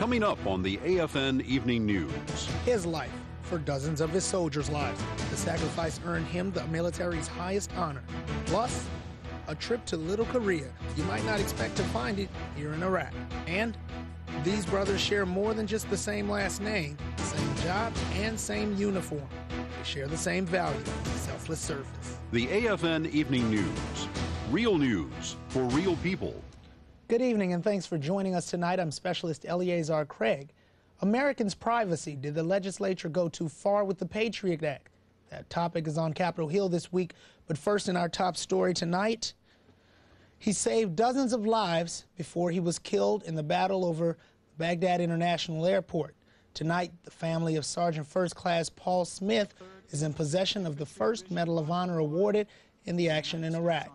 Coming up on the AFN Evening News. His life for dozens of his soldiers' lives. The sacrifice earned him the military's highest honor. Plus, a trip to Little Korea. You might not expect to find it here in Iraq. And these brothers share more than just the same last name, same job, and same uniform. They share the same value, selfless service. The AFN Evening News. Real news for real people. Good evening, and thanks for joining us tonight. I'm Specialist Eleazar Craig. Americans' privacy. Did the legislature go too far with the Patriot Act? That topic is on Capitol Hill this week. But first, in our top story tonight, he saved dozens of lives before he was killed in the battle over Baghdad International Airport. Tonight, the family of Sergeant First Class Paul Smith is in possession of the first Medal of Honor awarded in the action in Iraq.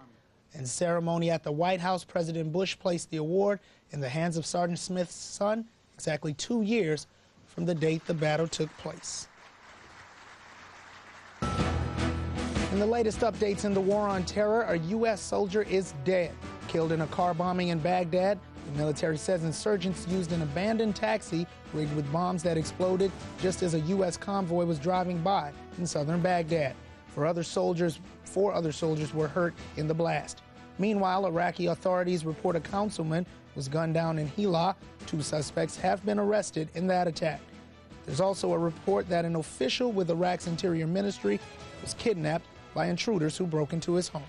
In ceremony at the White House, President Bush placed the award in the hands of Sergeant Smith's son exactly 2 years from the date the battle took place. In the latest updates in the war on terror, a U.S. soldier is dead, killed in a car bombing in Baghdad. The military says insurgents used an abandoned taxi rigged with bombs that exploded just as a U.S. convoy was driving by in southern Baghdad. Four other soldiers were hurt in the blast. Meanwhile, Iraqi authorities report a councilman was gunned down in Hila. 2 suspects have been arrested in that attack. There's also a report that an official with Iraq's Interior Ministry was kidnapped by intruders who broke into his home.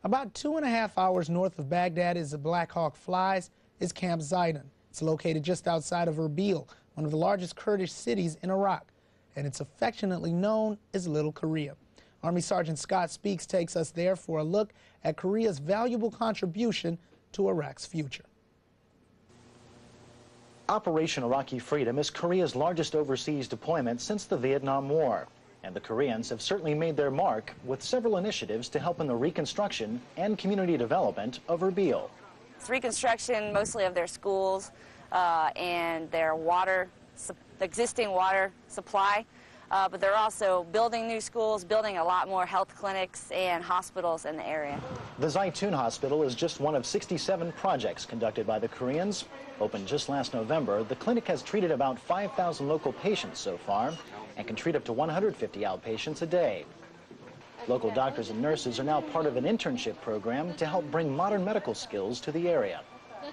About 2.5 hours north of Baghdad is the Black Hawk flies is Camp Zaytun. It's located just outside of Erbil, one of the largest Kurdish cities in Iraq, and it's affectionately known as Little Korea. Army Sergeant Scott Speaks takes us there for a look at Korea's valuable contribution to Iraq's future. Operation Iraqi Freedom is Korea's largest overseas deployment since the Vietnam War. And the Koreans have certainly made their mark with several initiatives to help in the reconstruction and community development of Erbil. It's reconstruction mostly of their schools and their existing water supply. But they're also building new schools, building a lot more health clinics and hospitals in the area. The Zaytun Hospital is just one of 67 projects conducted by the Koreans. Opened just last November, the clinic has treated about 5,000 local patients so far and can treat up to 150 outpatients a day. Local doctors and nurses are now part of an internship program to help bring modern medical skills to the area.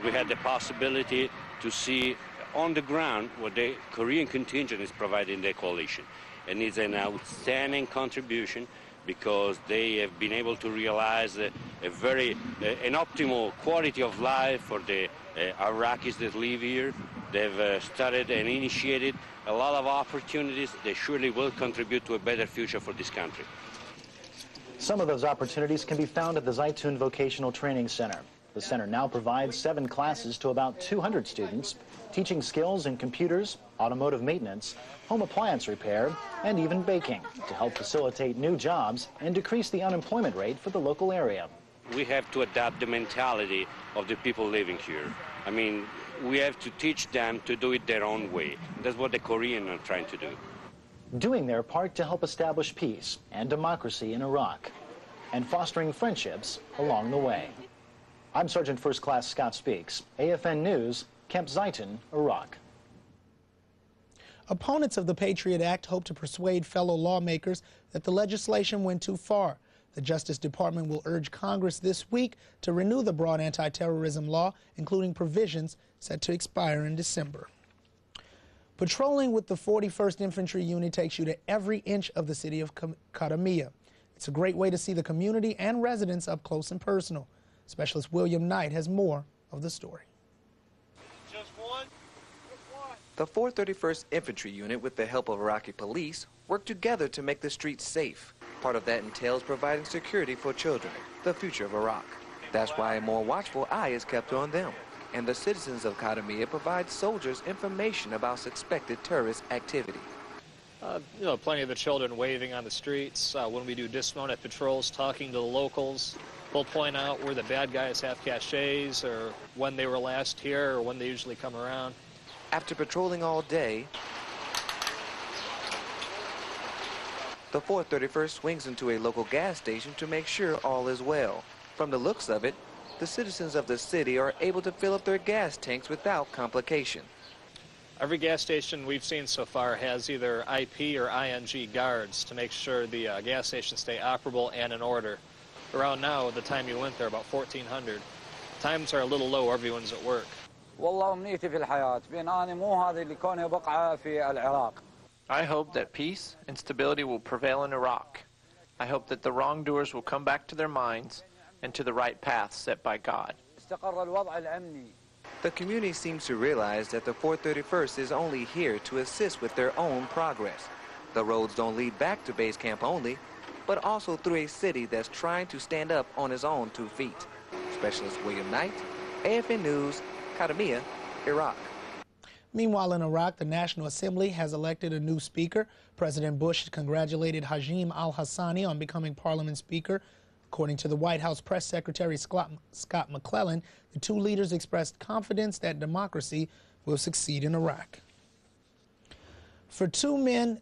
We had the possibility to see on the ground what the Korean contingent is providing their coalition. And it's an outstanding contribution because they have been able to realize an optimal quality of life for the Iraqis that live here. They've started and initiated a lot of opportunities. They surely will contribute to a better future for this country. Some of those opportunities can be found at the Zaytun Vocational Training Center. The center now provides 7 classes to about 200 students, teaching skills in computers, automotive maintenance, home appliance repair, and even baking to help facilitate new jobs and decrease the unemployment rate for the local area. We have to adapt the mentality of the people living here. I mean, we have to teach them to do it their own way. That's what the Koreans are trying to do. Doing their part to help establish peace and democracy in Iraq and fostering friendships along the way. I'm Sergeant First Class Scott Speaks, AFN News, Camp Zaytun, Iraq. Opponents of the Patriot Act hope to persuade fellow lawmakers that the legislation went too far. The Justice Department will urge Congress this week to renew the broad anti-terrorism law, including provisions set to expire in December. Patrolling with the 41st Infantry Unit takes you to every inch of the city of Katamia. It's a great way to see the community and residents up close and personal. Specialist William Knight has more of the story. The 431st Infantry Unit, with the help of Iraqi police, work together to make the streets safe. Part of that entails providing security for children, the future of Iraq. That's why a more watchful eye is kept on them. And the citizens of Katamia provide soldiers information about suspected terrorist activity. Plenty of the children waving on the streets. When we do dismounted patrols, talking to the locals, they'll point out where the bad guys have caches or when they were last here or when they usually come around. After patrolling all day, the 431st swings into a local gas station to make sure all is well. From the looks of it, the citizens of the city are able to fill up their gas tanks without complication. Every gas station we've seen so far has either IP or ING guards to make sure the gas stations stay operable and in order. Around now, at the time you went there, about 1400. Times are a little low, everyone's at work. I hope that peace and stability will prevail in Iraq. I hope that the wrongdoers will come back to their minds and to the right path set by God. The community seems to realize that the 431st is only here to assist with their own progress. The roads don't lead back to base camp only, but also through a city that's trying to stand up on its own 2 feet. Specialist William Knight, AFN News, Kadamia, Iraq. Meanwhile, in Iraq, the National Assembly has elected a new speaker. President Bush congratulated Hashim al-Hassani on becoming Parliament Speaker. According to the White House Press Secretary Scott McClellan, the two leaders expressed confidence that democracy will succeed in Iraq. For two men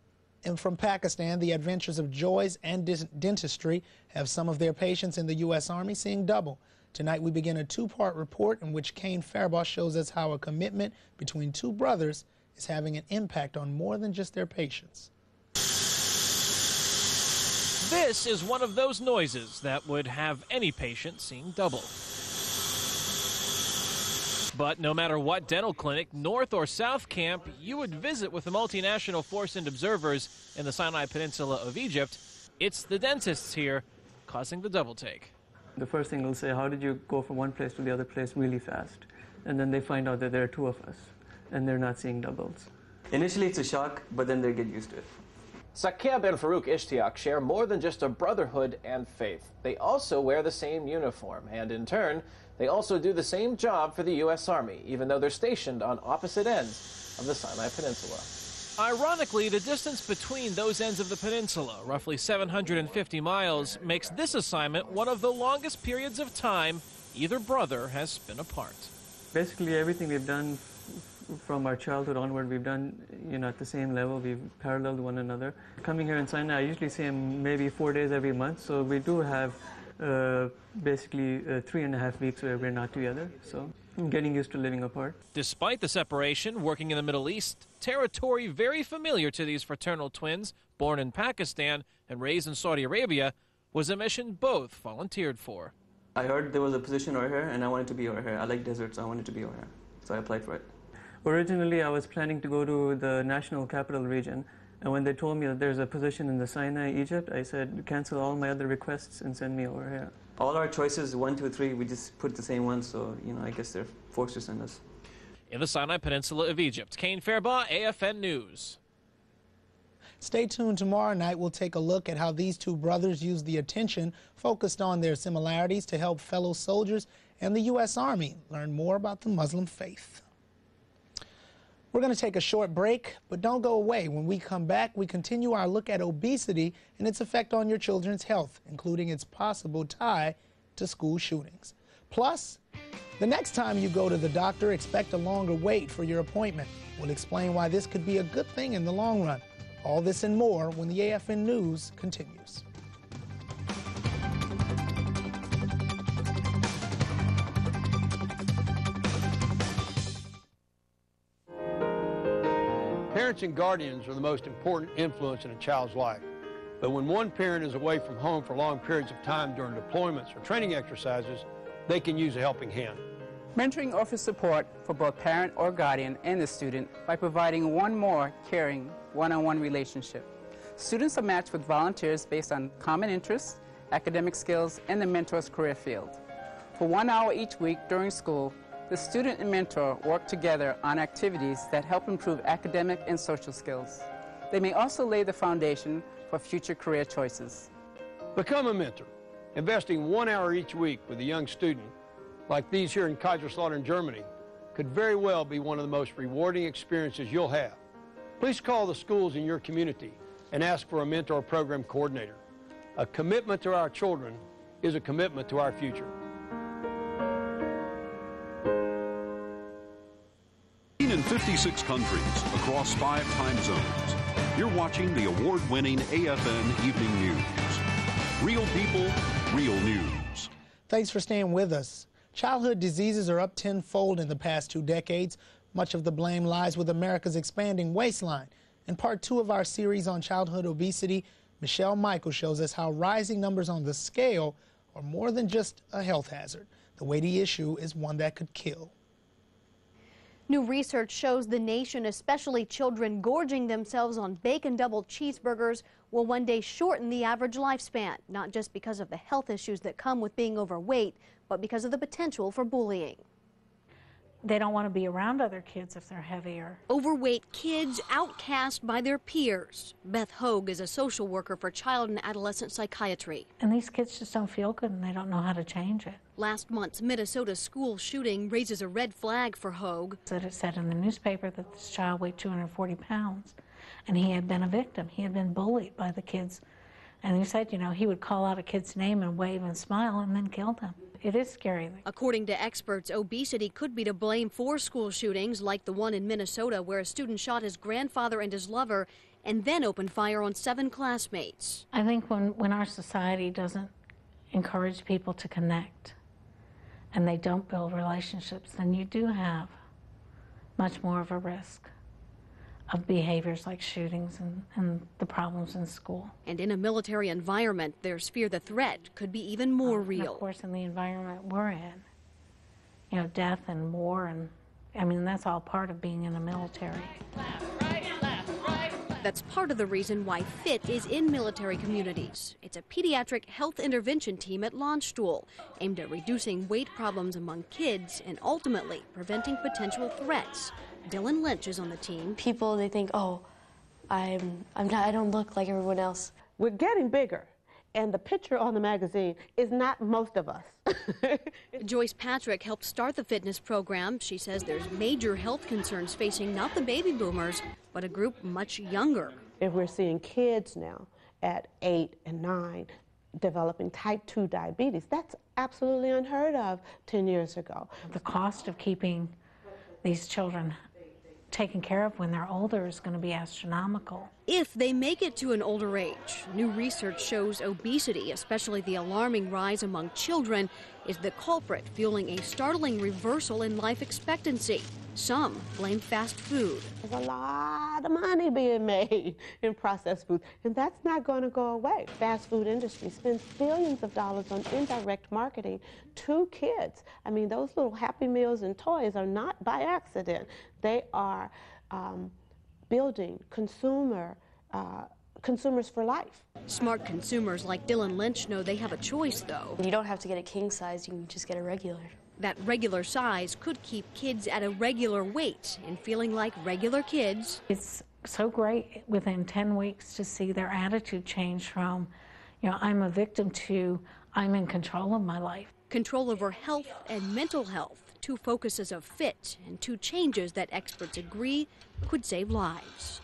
from Pakistan, the adventures of Joyce and dentistry have some of their patients in the U.S. Army seeing double. Tonight we begin a two-part report in which Kane Fairbaugh shows us how a commitment between two brothers is having an impact on more than just their patients. This is one of those noises that would have any patient seeing double. But no matter what dental clinic, North or South Camp, you would visit with the multinational force and observers in the Sinai Peninsula of Egypt, it's the dentists here causing the double take. The first thing they'll say, how did you go from one place to the other place really fast? And then they find out that there are two of us, and they're not seeing doubles. Initially it's a shock, but then they get used to it. Sakib and Farouk Ishtiaq share more than just a brotherhood and faith. They also wear the same uniform, and in turn, they also do the same job for the U.S. Army, even though they're stationed on opposite ends of the Sinai Peninsula. Ironically, the distance between those ends of the peninsula, roughly 750 miles, makes this assignment one of the longest periods of time either brother has been apart. Basically, everything we've done from our childhood onward, we've done, at the same level. We've paralleled one another. Coming here in Sinai, I usually see him maybe 4 days every month, so we do have basically 3.5 weeks where we're not together, so I'm getting used to living apart. Despite the separation, working in the Middle East, territory very familiar to these fraternal twins, born in Pakistan and raised in Saudi Arabia, was a mission both volunteered for. I heard there was a position over here, and I wanted to be over here. I like deserts, so I wanted to be over here, so I applied for it. Originally, I was planning to go to the National Capital Region, and when they told me that there's a position in the Sinai, Egypt, I said, cancel all my other requests and send me over here. All our choices, 1, 2, 3, we just put the same one, so, I guess they're forced to send us. In the Sinai Peninsula of Egypt, Kane Fairbaugh, AFN News. Stay tuned. Tomorrow night, we'll take a look at how these two brothers use the attention focused on their similarities to help fellow soldiers and the U.S. Army learn more about the Muslim faith. We're going to take a short break, but don't go away. When we come back, we continue our look at obesity and its effect on your children's health, including its possible tie to school shootings. Plus, the next time you go to the doctor, expect a longer wait for your appointment. We'll explain why this could be a good thing in the long run. All this and more when the AFN News continues. Parents and guardians are the most important influence in a child's life. But when one parent is away from home for long periods of time during deployments or training exercises, they can use a helping hand. Mentoring offers support for both parent or guardian and the student by providing one more caring one-on-one relationship. Students are matched with volunteers based on common interests, academic skills, and the mentor's career field. For 1 hour each week during school, the student and mentor work together on activities that help improve academic and social skills. They may also lay the foundation for future career choices. Become a mentor. Investing 1 hour each week with a young student, like these here in Kaiserslautern, Germany, could very well be one of the most rewarding experiences you'll have. Please call the schools in your community and ask for a mentor program coordinator. A commitment to our children is a commitment to our future. In 56 countries across 5 time zones, you're watching the award-winning AFN Evening News. Real people, real news. Thanks for staying with us. Childhood diseases are up tenfold in the past 2 decades. Much of the blame lies with America's expanding waistline. In part 2 of our series on childhood obesity, Michelle Michael shows us how rising numbers on the scale are more than just a health hazard. The weighty issue is one that could kill. New research shows the nation, especially children, gorging themselves on bacon double cheeseburgers will one day shorten the average lifespan, not just because of the health issues that come with being overweight, but because of the potential for bullying. They don't want to be around other kids if they're heavier. Overweight kids outcast by their peers. Beth Hogue is a social worker for child and adolescent psychiatry. And these kids just don't feel good and they don't know how to change it. Last month's Minnesota school shooting raises a red flag for Hogue. It said in the newspaper that this child weighed 240 pounds and he had been a victim. He had been bullied by the kids. And he said, you know, he would call out a kid's name and wave and smile and then kill them. It is scary. According to experts, obesity could be to blame for school shootings like the one in Minnesota where a student shot his grandfather and his lover and then opened fire on 7 classmates. I think when our society doesn't encourage people to connect and they don't build relationships, then you do have much more of a risk of behaviors like shootings and the problems in school. And in a military environment, there's fear the threat could be even more real. And of course, in the environment we're in, you know, death and war, and I mean, that's all part of being in the military. That's part of the reason why FIT is in military communities. It's a pediatric health intervention team at Landstuhl, aimed at reducing weight problems among kids and ultimately preventing potential threats. Dillon Lynch is on the team. People, they think, oh, I don't look like everyone else. We're getting bigger, and the picture on the magazine is not most of us. Joyce Patrick helped start the fitness program. She says there's major health concerns facing not the baby boomers, but a group much younger. If we're seeing kids now at 8 and 9 developing type 2 diabetes, that's absolutely unheard of 10 years ago. The cost of keeping these children taken care of when they're older is going to be astronomical. If they make it to an older age, new research shows obesity, especially the alarming rise among children, is the culprit, fueling a startling reversal in life expectancy. Some blame fast food. There's a lot of money being made in processed foods, and that's not going to go away. Fast food industry spends billions of dollars on indirect marketing to kids. I mean, those little Happy Meals and toys are not by accident. They are building consumers for life. Smart consumers like Dillon Lynch know they have a choice, though. You don't have to get a king size, you can just get a regular. That regular size could keep kids at a regular weight and feeling like regular kids. It's so great within 10 weeks to see their attitude change from, you know, I'm a victim to I'm in control of my life. Control over health and mental health, 2 focuses of FIT and 2 changes that experts agree could save lives.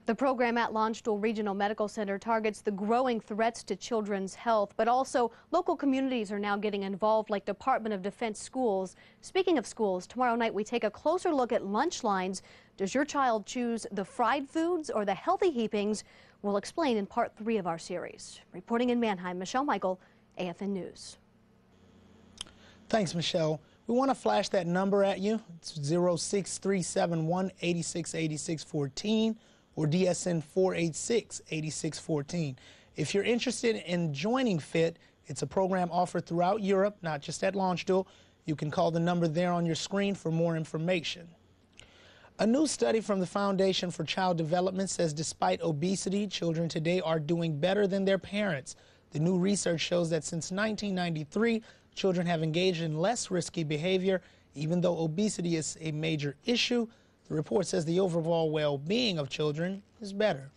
The program at Landstuhl Regional Medical Center targets the growing threats to children's health, but also local communities are now getting involved, like Department of Defense schools. Speaking of schools, tomorrow night we take a closer look at lunch lines. Does your child choose the fried foods or the healthy heapings? We'll explain in part 3 of our series. Reporting in Mannheim, Michelle Michael, AFN News. Thanks, Michelle. We want to flash that number at you. It's 06371 868614. or DSN 486-8614. If you're interested in joining FIT, it's a program offered throughout Europe, not just at Landstuhl. You can call the number there on your screen for more information. A new study from the Foundation for Child Development says despite obesity, children today are doing better than their parents. The new research shows that since 1993, children have engaged in less risky behavior. Even though obesity is a major issue, the report says the overall well-being of children is better.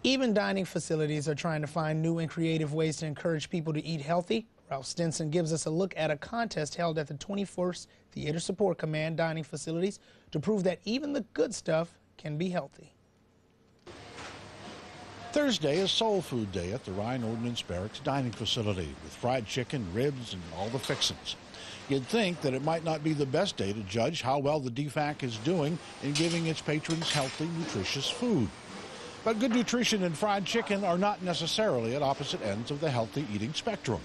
Even dining facilities are trying to find new and creative ways to encourage people to eat healthy. Ralph Stinson gives us a look at a contest held at the 21st Theater Support Command dining facilities to prove that even the good stuff can be healthy. Thursday is Soul Food Day at the Rhine Ordnance Barracks dining facility with fried chicken, ribs, and all the fixings. You'd think that it might not be the best day to judge how well the DFAC is doing in giving its patrons healthy, nutritious food. But good nutrition and fried chicken are not necessarily at opposite ends of the healthy eating spectrum.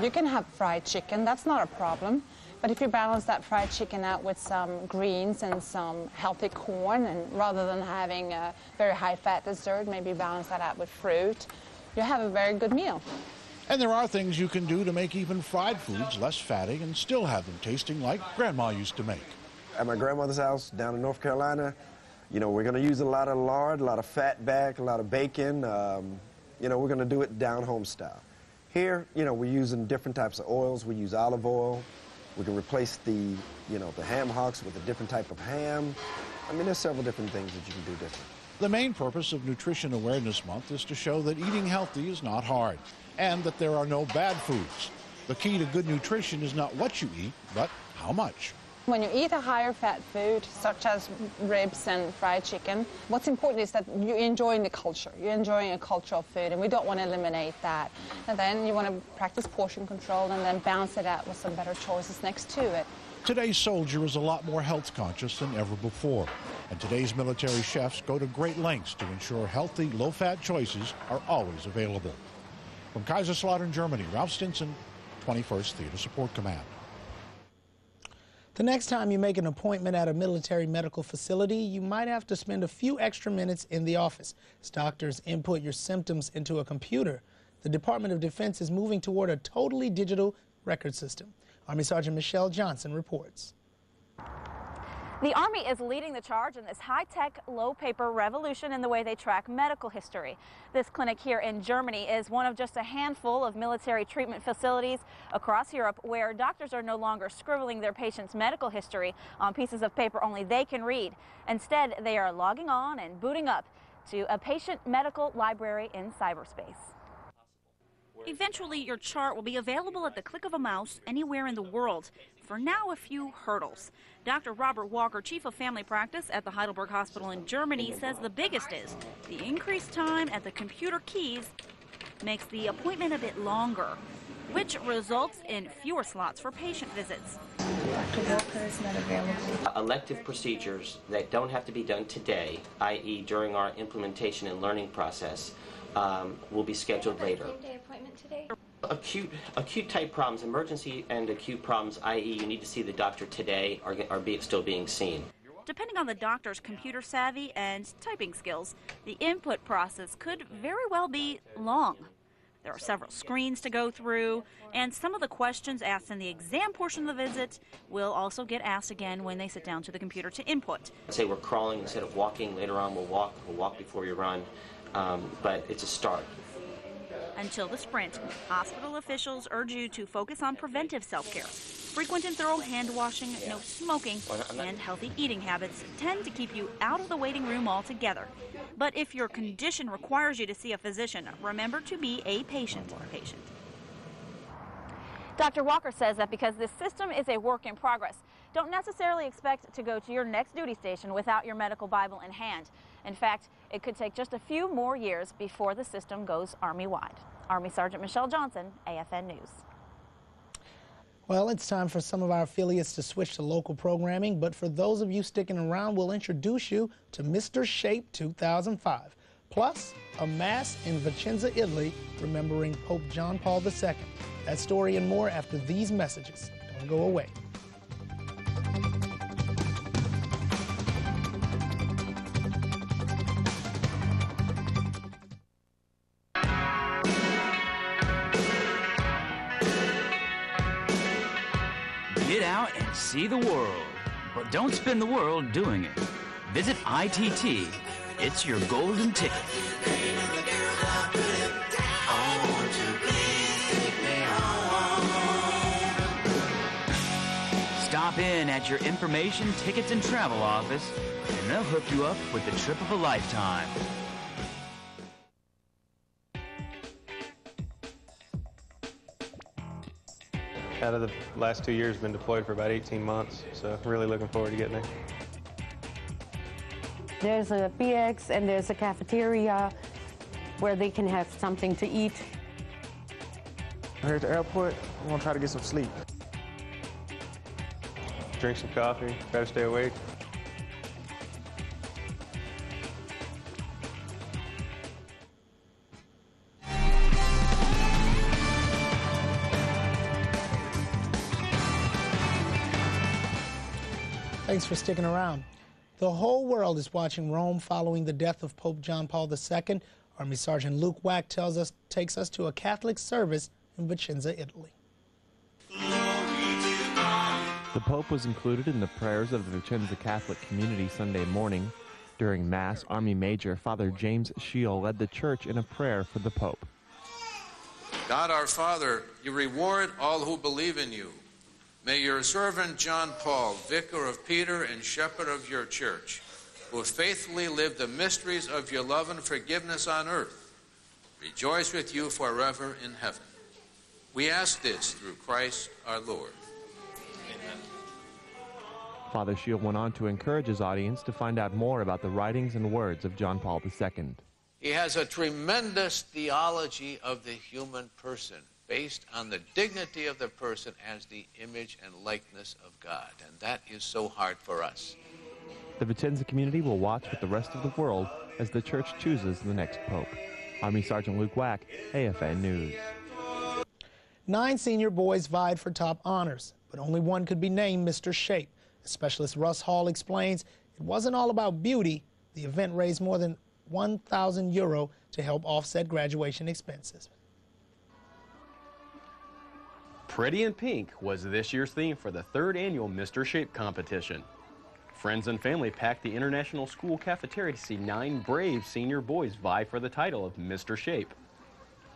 You can have fried chicken, that's not a problem. But if you balance that fried chicken out with some greens and some healthy corn, and rather than having a very high-fat dessert, maybe balance that out with fruit, you have a very good meal. And there are things you can do to make even fried foods less fatty and still have them tasting like Grandma used to make. At my grandmother's house down in North Carolina, you know, we're going to use a lot of lard, a lot of fat back, a lot of bacon. You know, we're going to do it down home style. Here, you know, we're using different types of oils. We use olive oil. We can replace the, you know, the ham hocks with a different type of ham. I mean, there's several different things that you can do different. The main purpose of Nutrition Awareness Month is to show that eating healthy is not hard and that there are no bad foods. The key to good nutrition is not what you eat, but how much. When you eat a higher fat food, such as ribs and fried chicken, what's important is that you're enjoying the culture. You're enjoying a cultural food, and we don't want to eliminate that. And then you want to practice portion control and then balance it out with some better choices next to it. Today's soldier is a lot more health conscious than ever before, and today's military chefs go to great lengths to ensure healthy, low-fat choices are always available. From Kaiserslautern, Germany, Ralph Stinson, 21st Theater Support Command. The next time you make an appointment at a military medical facility, you might have to spend a few extra minutes in the office as doctors input your symptoms into a computer. The Department of Defense is moving toward a totally digital record system. Army Sergeant Michelle Johnson reports. The Army is leading the charge in this high-tech, low-paper revolution in the way they track medical history. This clinic here in Germany is one of just a handful of military treatment facilities across Europe where doctors are no longer scribbling their patients' medical history on pieces of paper only they can read. Instead, they are logging on and booting up to a patient medical library in cyberspace. Eventually, your chart will be available at the click of a mouse anywhere in the world. For now, a few hurdles. Dr. Robert Walker, Chief of Family Practice at the Heidelberg Hospital in Germany, says the biggest is the increased time at the computer keys makes the appointment a bit longer, which results in fewer slots for patient visits. Dr. Walker is not available. Elective procedures that don't have to be done today, i.e. during our implementation and learning process, will be scheduled later. Same-day appointment today? Acute type problems, emergency and acute problems, i.e. you need to see the doctor today, are still being seen. Depending on the doctor's computer savvy and typing skills, the input process could very well be long. There are several screens to go through, and some of the questions asked in the exam portion of the visit will also get asked again when they sit down to the computer to input. Say we're crawling instead of walking. Later on we'll walk before you run, but it's a start. Until the sprint, hospital officials urge you to focus on preventive self-care. Frequent and thorough hand washing, no smoking, and healthy eating habits tend to keep you out of the waiting room altogether. But if your condition requires you to see a physician, remember to be a patient. Dr. Walker says that because this system is a work in progress, don't necessarily expect to go to your next duty station without your medical Bible in hand. In fact, it could take just a few more years before the system goes Army-wide. Army Sergeant Michelle Johnson, AFN News. Well, it's time for some of our affiliates to switch to local programming, but for those of you sticking around, we'll introduce you to Mr. Shape 2005, plus a Mass in Vicenza, Italy, remembering Pope John Paul II. That story and more after these messages. Don't go away. Get out and see the world, but don't spend the world doing it. Visit ITT. It's your golden ticket. Stop in at your information, tickets, and travel office, and they'll hook you up with the trip of a lifetime. Out of the last 2 years, been deployed for about 18 months, so really looking forward to getting there. There's a BX and there's a cafeteria where they can have something to eat. Here at the airport, I'm gonna try to get some sleep. Drink some coffee, try to stay awake. Thanks for sticking around. The whole world is watching Rome following the death of Pope John Paul II. Army Sergeant Luke Wack takes us to a Catholic service in Vicenza, Italy. The Pope was included in the prayers of the Vicenza Catholic community Sunday morning. During Mass, Army Major Father James Scheel led the church in a prayer for the Pope. God our Father, you reward all who believe in you. May your servant John Paul, vicar of Peter and shepherd of your church, who faithfully lived the mysteries of your love and forgiveness on earth, rejoice with you forever in heaven. We ask this through Christ our Lord. Amen. Father Scheel went on to encourage his audience to find out more about the writings and words of John Paul II. He has a tremendous theology of the human person, based on the dignity of the person as the image and likeness of God, and that is so hard for us. The Vicenza community will watch with the rest of the world as the church chooses the next pope. Army Sergeant Luke Wack, AFN News. 9 senior boys vied for top honors, but only one could be named Mr. Shape. Specialist Russ Hall explains it wasn't all about beauty. The event raised more than €1,000 to help offset graduation expenses. Pretty in Pink was this year's theme for the 3rd annual Mr. Shape competition. Friends and family packed the International School cafeteria to see 9 brave senior boys vie for the title of Mr. Shape.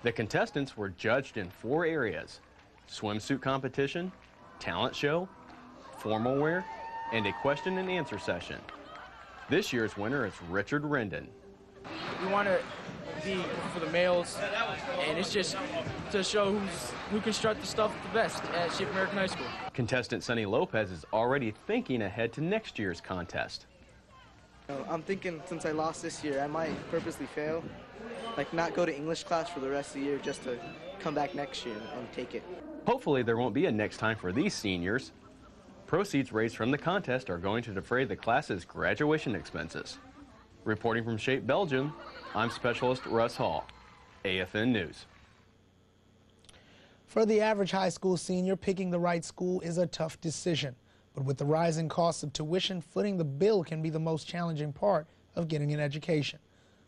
The contestants were judged in 4 areas: swimsuit competition, talent show, formal wear, and a question and answer session. This year's winner is Richard Rendon. We want to be for the males, and it's just to show who can strut the stuff the best at Shape American High School. Contestant Sonny Lopez is already thinking ahead to next year's contest. I'm thinking since I lost this year, I might purposely fail, like not go to English class for the rest of the year just to come back next year and take it. Hopefully there won't be a next time for these seniors. Proceeds raised from the contest are going to defray the class's graduation expenses. Reporting from Shape, Belgium, I'm Specialist Russ Hall, AFN News. For the average high school senior, picking the right school is a tough decision. But with the rising costs of tuition, footing the bill can be the most challenging part of getting an education.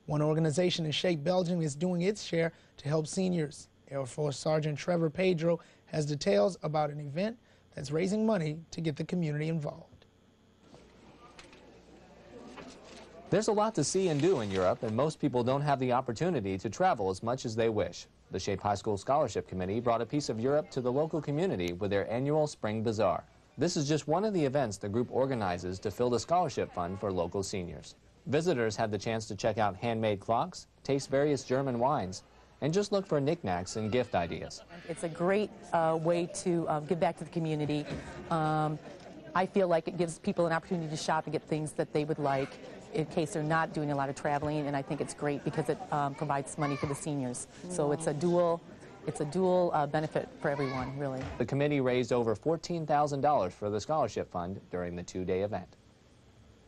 One organization in Shape, Belgium is doing its share to help seniors. Air Force Sergeant Trevor Pedro has details about an event that's raising money to get the community involved. There's a lot to see and do in Europe, and most people don't have the opportunity to travel as much as they wish. The Shape High School Scholarship Committee brought a piece of Europe to the local community with their annual Spring Bazaar. This is just one of the events the group organizes to fill the scholarship fund for local seniors. Visitors had the chance to check out handmade clocks, taste various German wines, and just look for knickknacks and gift ideas. It's a great way to give back to the community. I feel like it gives people an opportunity to shop and get things that they would like in case they're not doing a lot of traveling, and I think it's great because it provides money for the seniors. So it's a dual benefit for everyone, really. The committee raised over $14,000 for the scholarship fund during the 2-day event.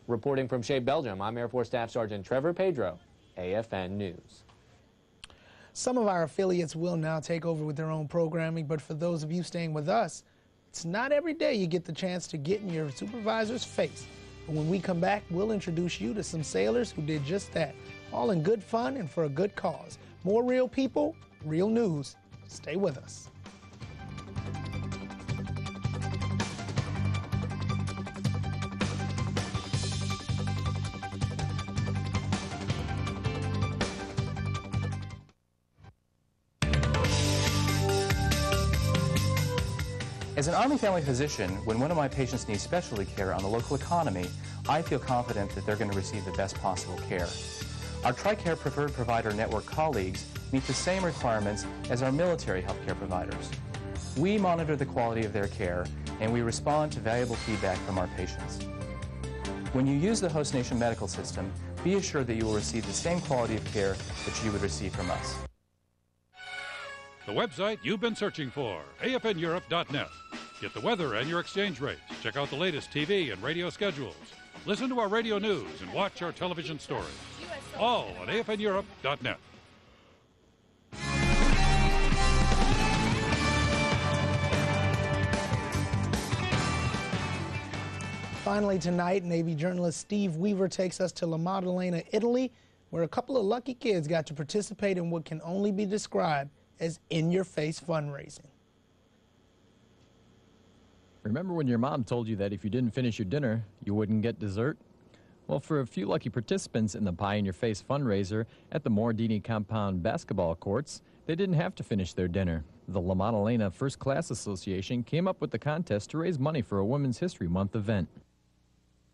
Reporting from Shape, Belgium, I'm Air Force Staff Sergeant Trevor Pedro, AFN News. Some of our affiliates will now take over with their own programming, but for those of you staying with us, it's not every day you get the chance to get in your supervisor's face. But when we come back, we'll introduce you to some sailors who did just that, all in good fun and for a good cause. More real people, real news. Stay with us. As an Army family physician, when one of my patients needs specialty care on the local economy, I feel confident that they're going to receive the best possible care. Our TRICARE Preferred Provider Network colleagues meet the same requirements as our military healthcare providers. We monitor the quality of their care, and we respond to valuable feedback from our patients. When you use the host nation medical system, be assured that you will receive the same quality of care that you would receive from us. The website you've been searching for, AFNEurope.net. Get the weather and your exchange rates. Check out the latest TV and radio schedules. Listen to our radio news and watch our television stories. All on AFNEurope.net. finally tonight, Navy journalist Steve Weaver takes us to La Maddalena, Italy, where a couple of lucky kids got to participate in what can only be described as in-your-face fundraising. Remember when your mom told you that if you didn't finish your dinner, you wouldn't get dessert? Well, for a few lucky participants in the Pie in Your Face fundraiser at the Mordini Compound basketball courts, they didn't have to finish their dinner. The La Maddalena First Class Association came up with the contest to raise money for a Women's History Month event.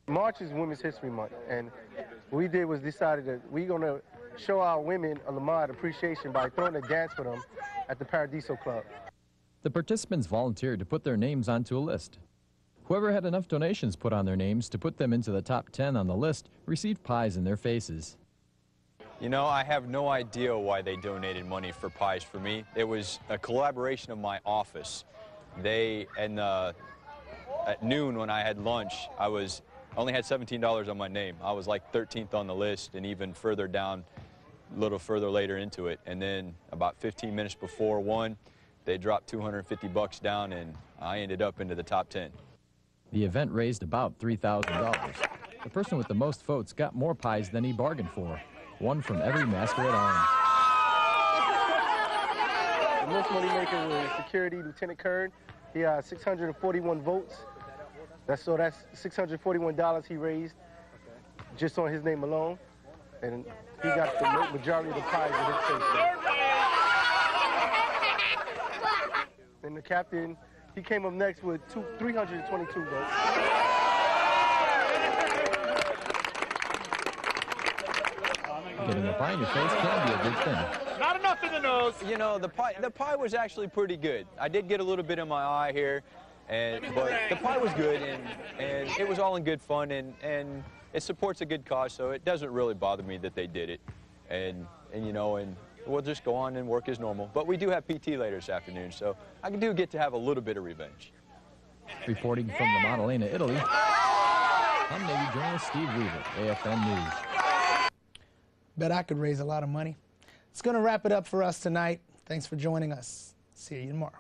March is Women's History Month, and what we did was decided that we're going to show our women of Lamar appreciation by throwing a dance for them at the Paradiso Club. The participants volunteered to put their names onto a list. Whoever had enough donations put on their names to put them into the top 10 on the list received pies in their faces. You know, I have no idea why they donated money for pies for me. It was a collaboration of my office. They, and at noon when I had lunch, I only had $17 on my name. I was like 13th on the list and even further down, a little further later into it. And then about 15 minutes before 1, they dropped $250 down and I ended up into the top 10. The event raised about $3,000. The person with the most votes got more pies than he bargained for. One from every masquerade arm. The most money maker was Security Lieutenant Kern. He had 641 votes. That's $641 he raised just on his name alone. And he got the majority of the pies in his face. And the captain, he came up next with 322 votes. Getting a pie in your face can be a good thing. Not enough in the nose. You know, the pie was actually pretty good. I did get a little bit in my eye here, but the pie was good, and it was all in good fun, and it supports a good cause, so it doesn't really bother me that they did it, and you know, and we'll just go on and work as normal. But we do have PT later this afternoon, so I do get to have a little bit of revenge. Reporting from La Maddalena, Italy, I'm Navy journalist Steve Weaver, AFN News. Bet I could raise a lot of money. It's going to wrap it up for us tonight. Thanks for joining us. See you tomorrow.